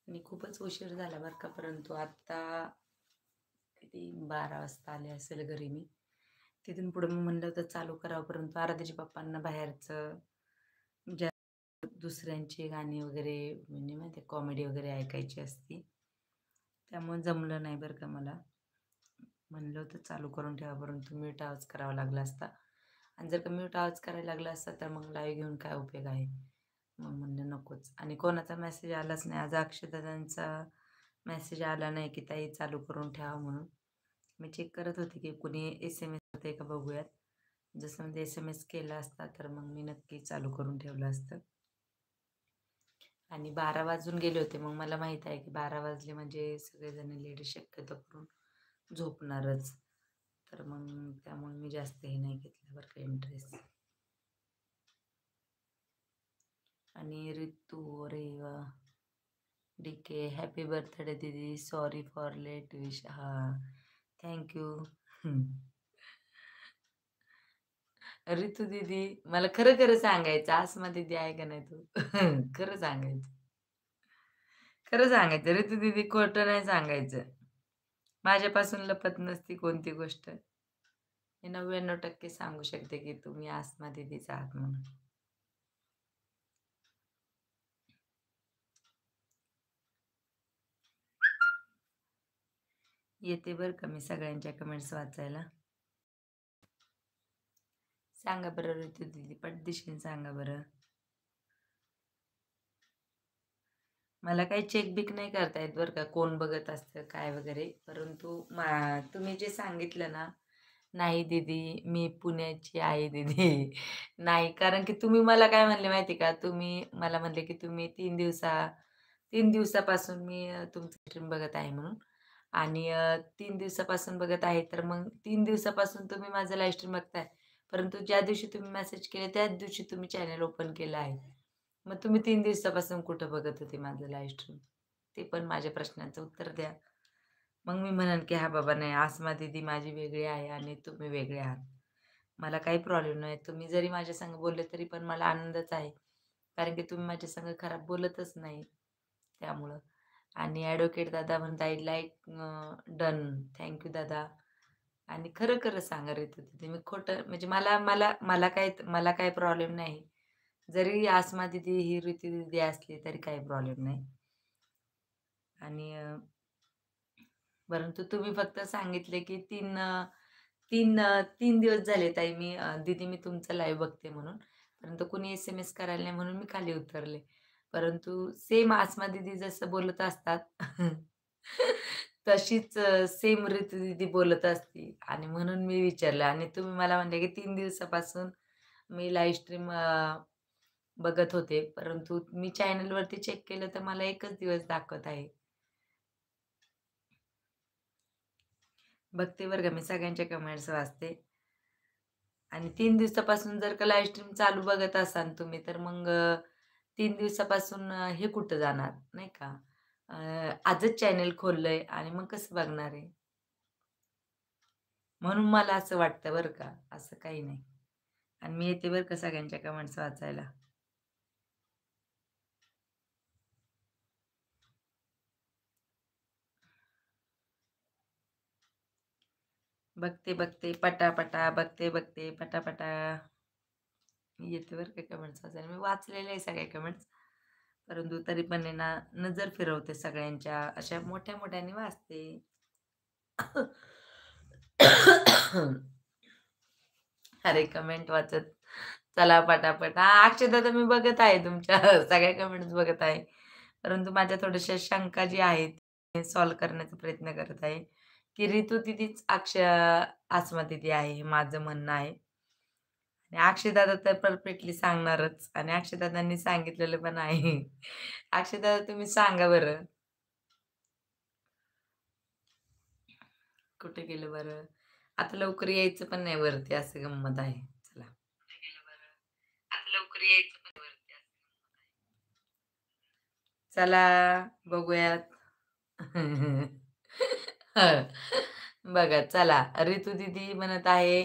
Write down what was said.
आणि खूपच उशीर झाला बरं का, परंतु आत्ता किती 12 वाजता आले असेल घरी मी. तिथून पुढे मी म्हणलं होतं चालू करावं, परंतु आराध्याच्या पप्पांना बाहेरचं ज्या दुसऱ्यांची गाणी वगैरे म्हणजे माहिती कॉमेडी वगैरे ऐकायची असती. त्यामुळे जमलं नाही बरं का मला. म्हणलं होतं चालू करून ठेवा, परंतु म्यूट आवाज करावा लागला असता आणि जर का म्यूट आवाज करायला लागला असता तर मग लाईव्ह घेऊन काय उपयोग आहे. मग म्हणलं नकोच आणि कोणाचा मेसेज आलाच नाही. आज अक्षताताईंचा मेसेज आला नाही की ताई चालू करून ठेवा म्हणून. मी चेक करत होते की कुणी एस-एम-एस होते का बघूयात. जसं म्हणजे एस-एम-एस केला असता तर मग मी नक्की चालू करून ठेवलं असतं. आणि 12 वाजून गेले होते. मग मला माहीत आहे की 12 वाजले म्हणजे सगळेजण लेडीज शक्यतो करून झोपणारच. तर मग त्यामुळे मी जास्त हे नाही घेतलं बरं का इंटरेस्ट. आणि ऋतू अरे वाह! डीके हॅपी बर्थडे दीदी. Sorry for late wish. हां, थँक यू. ऋतू दीदी मला खरं-खरं सांगायचं, आसमा दीदी आहे का नाही तू? खरं सांगायचं. खरं सांगायचं ऋतू दीदी, खोटं नाही सांगायचं. माझ्यापासून लपत नसती कोणती गोष्ट. मी 99% सांगू शकते की तुम्ही आसमा दीदीच आहात म्हणून. येते बरं का मी सगळ्यांच्या कमेंट्स वाचायला. सांगा बरं ऋतू दीदी, पटदिशीन सांगा बरं. मला काही चेक-बिक नाही करता येत बरं का, कोण बघत असतं काय वगैरे. परंतु तुम्ही जे सांगितलं ना, "नाही दीदी, मी पुण्याची आहे दीदी." नाही, कारण की तुम्ही मला काय म्हणले माहिती आहे का? तुम्ही मला म्हणले की तुम्ही 3 दिवसापासून मी तुमचं स्ट्रीम बघत आहे म्हणून आणि 3 दिवसापासून बघत आहे, तर मग 3 दिवसापासून तुम्ही माझं लाईव्ह स्ट्रीम बघताय. परंतु ज्या दिवशी तुम्ही मेसेज केले त्याच दिवशी तुम्ही चॅनल ओपन केलं आहे. मग तुम्ही 3 दिवसापासून कुठं बघत होते माझं लाईव्ह स्ट्रीम? ते पण माझ्या प्रश्नाचं उत्तर द्या. मग मी म्हणेन, की "हां बाबा, नाही आसमा दीदी माझी वेगळी आहे आणि तुम्ही वेगळे आहात." मला काही प्रॉब्लेम नाही. तुम्ही जरी माझ्या संग बोलले तरी पण मला आनंदच आहे. कारण की तुम्ही माझ्या संग खराब बोलतच नाही त्यामुळं. आणि ॲडव्होकेट दादा म्हणताय लाईक डन. थँक यू दादा. आणि खरं-खरं सांगा ऋतू दीदी, मी खोटं म्हणजे मला मला मला काही प्रॉब्लेम नाही. जरी आसमा दीदी ही ऋतू दीदी असली तरी काही प्रॉब्लेम नाही. आणि परंतु तुम्ही फक्त सांगितले की 3 दिवस झाले ताई दीदी मी तुमचं लाईव्ह बघते म्हणून. परंतु कुणी एस-एम-एस करायला नाही म्हणून मी खाली उतरले. परंतु सेम आसमा दीदी जसं बोलत असतात तशीच सेम ऋतू दीदी बोलत असती आणि म्हणून मी विचारलं आणि तुम्ही मला म्हणले की 3 दिवसापासून मी लाईव्ह स्ट्रीम बघत होते. परंतु मी चॅनलवरती चेक केलं तर मला 1च दिवस दाखवत आहे. बघते बरं का मी सगळ्यांच्या कमेंट्स वाचते आणि 3 दिवसापासून जर का लाईव्ह स्ट्रीम चालू बघत असाल तुम्ही, तर मग 3 दिवसापासून हे कुठं जाणार, नाही का? अ, आजच चॅनल खोललंय आणि मग कसं बघणार आहे? म्हणून मला असं वाटतं बरं का, असं काही नाही. आणि मी येते बरं का सगळ्यांच्या कमेंट्स वाचायला. बघते पटापटा, बघते पटापटा. मी येते बरं का कमेंट्स वाचायला. मी वाचलेले आहे सगळे कमेंट्स. परंतु तरी पण आहे ना, नजर फिरवते सगळ्यांच्या, अशा मोठ्या-मोठ्याने वाचते. अरे, कमेंट वाचत चला पटापट. हां, अक्षदा मी बघत आहे तुमच्या सगळ्या कमेंट्स बघत आहे. परंतु माझ्या थोड्याशा शंका जी आहेत, ते सॉल्व्ह करण्याचा प्रयत्न करत आहे, की ऋतू दीदीच आसमा दीदी आहे, हे माझं म्हणणं आहे. आणि अक्षयदादा तर परफेक्टली सांगणारच आणि अक्षयदादांनी सांगितलेलं पण आहे. अक्षयदादा तुम्ही सांगा बरं, कुठे गेलं बरं? आता लवकर यायचं पण नाही वरती, असं गंमत आहे. चला. कुठे गेलं बरं? आता लवकर यायचं पण वरती असं. चला बघूयात. हं. बघा चला, ऋतू दीदी म्हणत आहे